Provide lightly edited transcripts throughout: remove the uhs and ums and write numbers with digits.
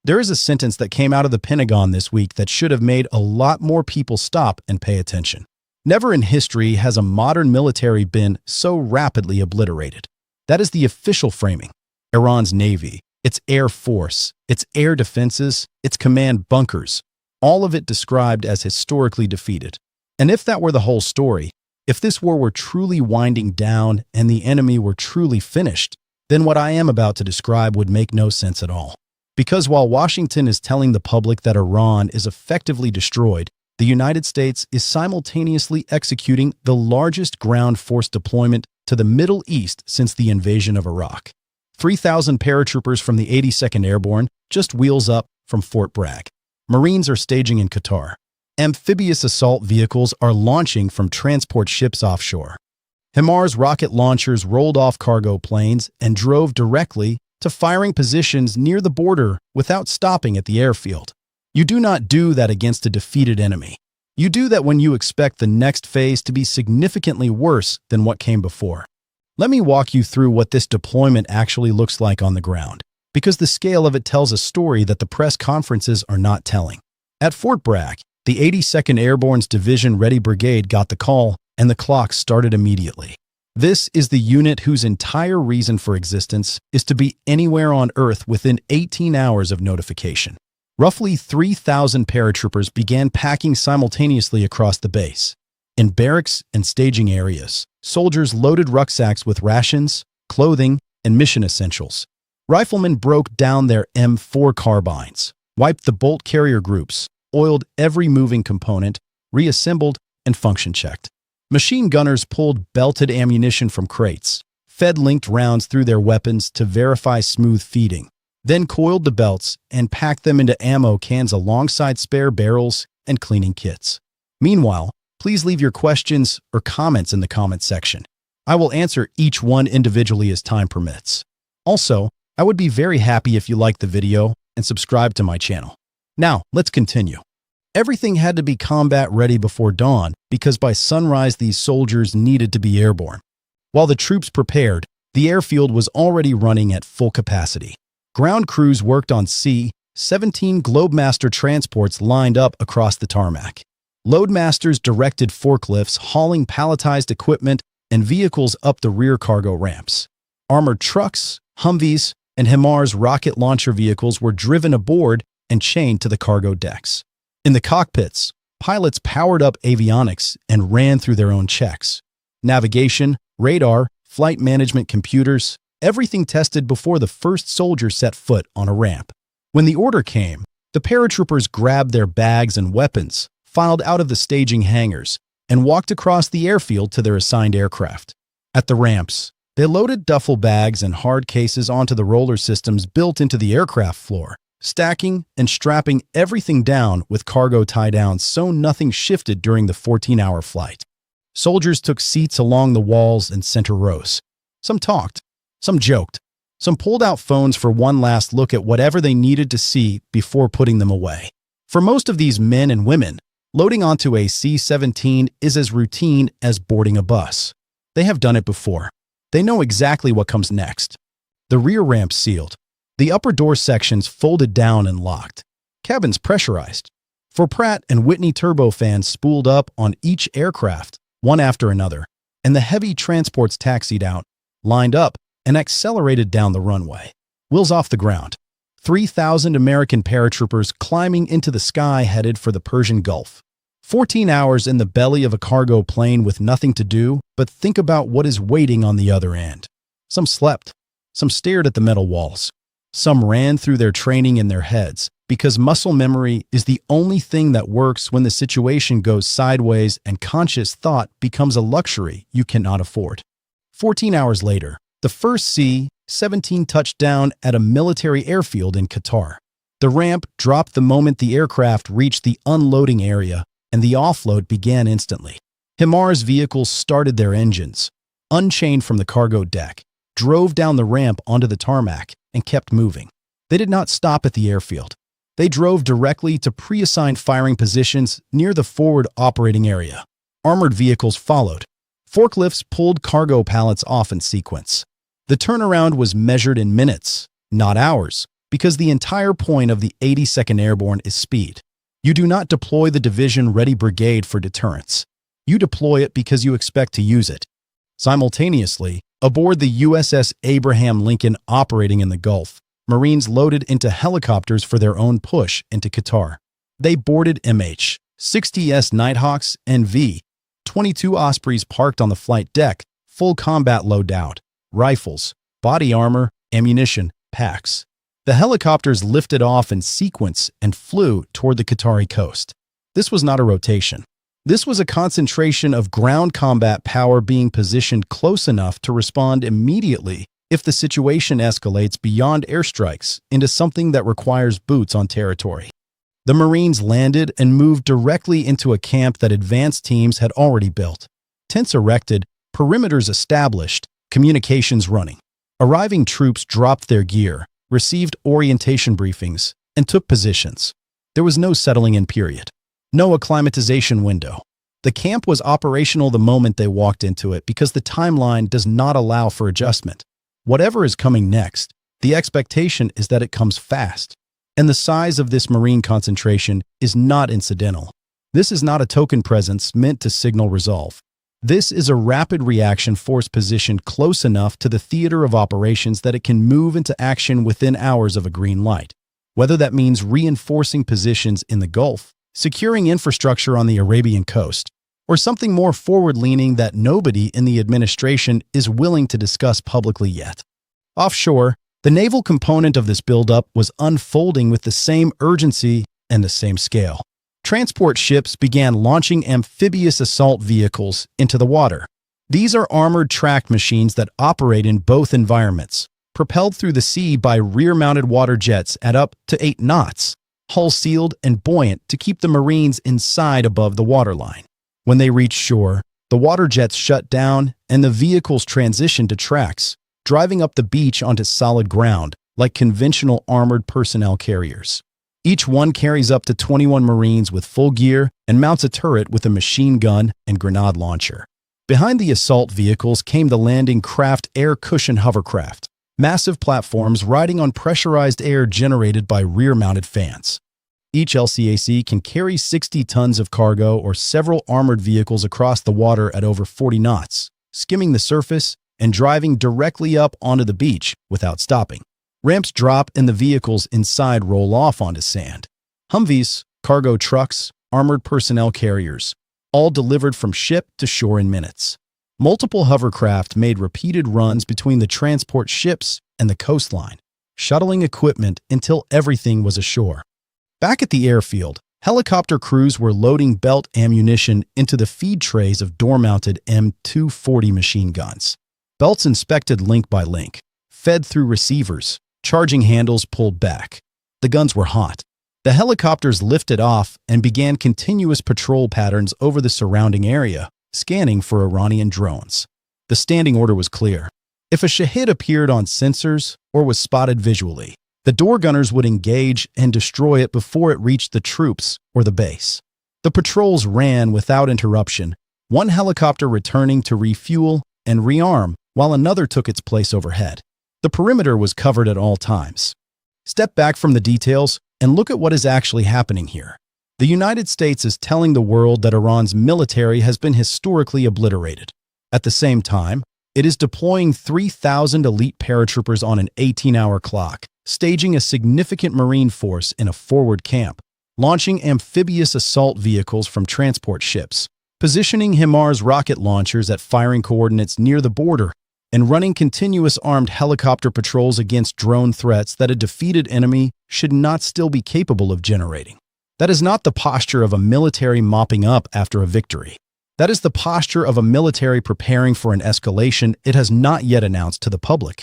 There is a sentence that came out of the Pentagon this week that should have made a lot more people stop and pay attention. Never in history has a modern military been so rapidly obliterated. That is the official framing. Iran's navy, its air force, its air defenses, its command bunkers, all of it described as historically defeated. And if that were the whole story, if this war were truly winding down and the enemy were truly finished, then what I am about to describe would make no sense at all. Because while Washington is telling the public that Iran is effectively destroyed, the United States is simultaneously executing the largest ground force deployment to the Middle East since the invasion of Iraq. 3,000 paratroopers from the 82nd Airborne just wheels up from Fort Bragg. Marines are staging in Qatar. Amphibious assault vehicles are launching from transport ships offshore. HIMARS rocket launchers rolled off cargo planes and drove directly to firing positions near the border without stopping at the airfield. You do not do that against a defeated enemy. You do that when you expect the next phase to be significantly worse than what came before. Let me walk you through what this deployment actually looks like on the ground, because the scale of it tells a story that the press conferences are not telling. At Fort Bragg, the 82nd Airborne's Division Ready Brigade got the call, and the clock started immediately. This is the unit whose entire reason for existence is to be anywhere on Earth within 18 hours of notification. Roughly 3,000 paratroopers began packing simultaneously across the base. In barracks and staging areas, soldiers loaded rucksacks with rations, clothing, and mission essentials. Riflemen broke down their M4 carbines, wiped the bolt carrier groups, oiled every moving component, reassembled, and function checked. Machine gunners pulled belted ammunition from crates, fed linked rounds through their weapons to verify smooth feeding, then coiled the belts and packed them into ammo cans alongside spare barrels and cleaning kits. Meanwhile, please leave your questions or comments in the comment section. I will answer each one individually as time permits. Also, I would be very happy if you liked the video and subscribe to my channel. Now, let's continue. Everything had to be combat ready before dawn because by sunrise these soldiers needed to be airborne. While the troops prepared, the airfield was already running at full capacity. Ground crews worked on C-17 Globemaster transports lined up across the tarmac. Loadmasters directed forklifts hauling palletized equipment and vehicles up the rear cargo ramps. Armored trucks, Humvees, and HIMARS rocket launcher vehicles were driven aboard and chained to the cargo decks. In the cockpits, pilots powered up avionics and ran through their own checks. Navigation, radar, flight management computers, everything tested before the first soldier set foot on a ramp. When the order came, the paratroopers grabbed their bags and weapons, filed out of the staging hangars, and walked across the airfield to their assigned aircraft. At the ramps, they loaded duffel bags and hard cases onto the roller systems built into the aircraft floor, stacking and strapping everything down with cargo tie-downs so nothing shifted during the 14-hour flight. Soldiers took seats along the walls and center rows. Some talked, some joked, some pulled out phones for one last look at whatever they needed to see before putting them away. For most of these men and women, loading onto a C-17 is as routine as boarding a bus. They have done it before. They know exactly what comes next. The rear ramps sealed. The upper door sections folded down and locked. Cabins pressurized. For Pratt & Whitney turbofans spooled up on each aircraft, one after another, and the heavy transports taxied out, lined up, and accelerated down the runway. Wheels off the ground. 3,000 American paratroopers climbing into the sky headed for the Persian Gulf. 14 hours in the belly of a cargo plane with nothing to do but think about what is waiting on the other end. Some slept. Some stared at the metal walls. Some ran through their training in their heads because muscle memory is the only thing that works when the situation goes sideways and conscious thought becomes a luxury you cannot afford. 14 hours later, the first C-17 touched down at a military airfield in Qatar. The ramp dropped the moment the aircraft reached the unloading area, and the offload began instantly. HIMARS vehicles started their engines, unchained from the cargo deck, drove down the ramp onto the tarmac, and kept moving. They did not stop at the airfield. They drove directly to pre-assigned firing positions near the forward operating area. Armored vehicles followed. Forklifts pulled cargo pallets off in sequence. The turnaround was measured in minutes, not hours, Because the entire point of the 82nd Airborne is speed. You do not deploy the Division-Ready Brigade for deterrence. You deploy it because you expect to use it. Simultaneously, aboard the USS Abraham Lincoln operating in the Gulf, Marines loaded into helicopters for their own push into Qatar. They boarded MH-60S Nighthawks and V-22 Ospreys parked on the flight deck, full combat loadout, rifles, body armor, ammunition, packs. The helicopters lifted off in sequence and flew toward the Qatari coast. This was not a rotation. This was a concentration of ground combat power being positioned close enough to respond immediately if the situation escalates beyond airstrikes into something that requires boots on territory. The Marines landed and moved directly into a camp that advanced teams had already built. Tents erected, perimeters established, communications running. Arriving troops dropped their gear, received orientation briefings, and took positions. There was no settling in period. No acclimatization window. The camp was operational the moment they walked into it because the timeline does not allow for adjustment. Whatever is coming next, the expectation is that it comes fast. And the size of this Marine concentration is not incidental. This is not a token presence meant to signal resolve. This is a rapid reaction force positioned close enough to the theater of operations that it can move into action within hours of a green light. Whether that means reinforcing positions in the Gulf, securing infrastructure on the Arabian coast, or something more forward-leaning that nobody in the administration is willing to discuss publicly yet. Offshore, the naval component of this buildup was unfolding with the same urgency and the same scale. Transport ships began launching amphibious assault vehicles into the water. These are armored track machines that operate in both environments, propelled through the sea by rear-mounted water jets at up to 8 knots, hull-sealed and buoyant to keep the Marines inside above the waterline. When they reached shore, the water jets shut down and the vehicles transitioned to tracks, driving up the beach onto solid ground like conventional armored personnel carriers. Each one carries up to 21 Marines with full gear and mounts a turret with a machine gun and grenade launcher. Behind the assault vehicles came the landing craft air cushion hovercraft, massive platforms riding on pressurized air generated by rear-mounted fans. Each LCAC can carry 60 tons of cargo or several armored vehicles across the water at over 40 knots, skimming the surface and driving directly up onto the beach without stopping. Ramps drop and the vehicles inside roll off onto sand. Humvees, cargo trucks, armored personnel carriers, all delivered from ship to shore in minutes. Multiple hovercraft made repeated runs between the transport ships and the coastline, shuttling equipment until everything was ashore. Back at the airfield, helicopter crews were loading belt ammunition into the feed trays of door-mounted M240 machine guns. Belts inspected link by link, fed through receivers, charging handles pulled back. The guns were hot. The helicopters lifted off and began continuous patrol patterns over the surrounding area, scanning for Iranian drones. The standing order was clear. If a Shahid appeared on sensors or was spotted visually, the door gunners would engage and destroy it before it reached the troops or the base. The patrols ran without interruption, one helicopter returning to refuel and rearm while another took its place overhead. The perimeter was covered at all times. Step back from the details and look at what is actually happening here. The United States is telling the world that Iran's military has been historically obliterated. At the same time, it is deploying 3,000 elite paratroopers on an 18-hour clock, staging a significant Marine force in a forward camp, launching amphibious assault vehicles from transport ships, positioning HIMARS rocket launchers at firing coordinates near the border, and running continuous armed helicopter patrols against drone threats that a defeated enemy should not still be capable of generating. That is not the posture of a military mopping up after a victory. That is the posture of a military preparing for an escalation it has not yet announced to the public.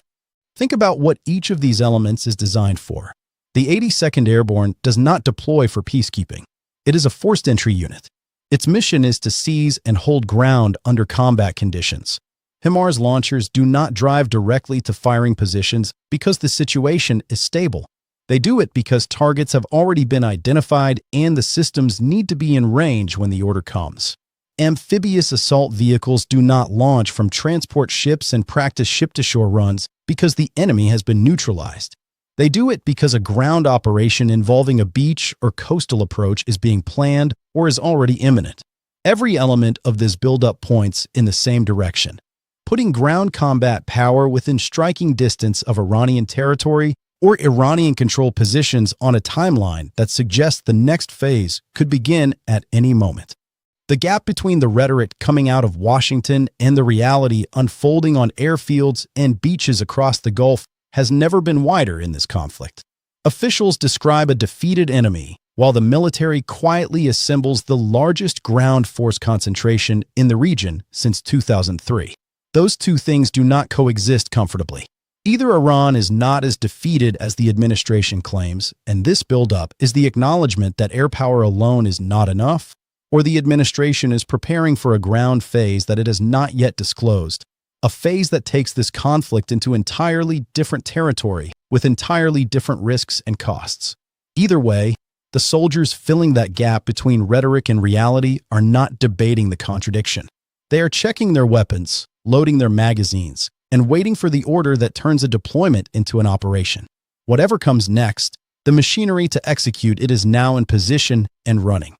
Think about what each of these elements is designed for. The 82nd Airborne does not deploy for peacekeeping. It is a forced entry unit. Its mission is to seize and hold ground under combat conditions. HIMARS launchers do not drive directly to firing positions because the situation is stable. They do it because targets have already been identified and the systems need to be in range when the order comes. Amphibious assault vehicles do not launch from transport ships and practice ship-to-shore runs because the enemy has been neutralized. They do it because a ground operation involving a beach or coastal approach is being planned or is already imminent. Every element of this buildup points in the same direction, putting ground combat power within striking distance of Iranian territory or Iranian-controlled positions on a timeline that suggests the next phase could begin at any moment. The gap between the rhetoric coming out of Washington and the reality unfolding on airfields and beaches across the Gulf has never been wider in this conflict. Officials describe a defeated enemy, while the military quietly assembles the largest ground force concentration in the region since 2003. Those two things do not coexist comfortably. Either Iran is not as defeated as the administration claims, and this buildup is the acknowledgement that air power alone is not enough, or the administration is preparing for a ground phase that it has not yet disclosed, a phase that takes this conflict into entirely different territory with entirely different risks and costs. Either way, the soldiers filling that gap between rhetoric and reality are not debating the contradiction. They are checking their weapons, loading their magazines, and waiting for the order that turns a deployment into an operation. Whatever comes next, the machinery to execute it is now in position and running.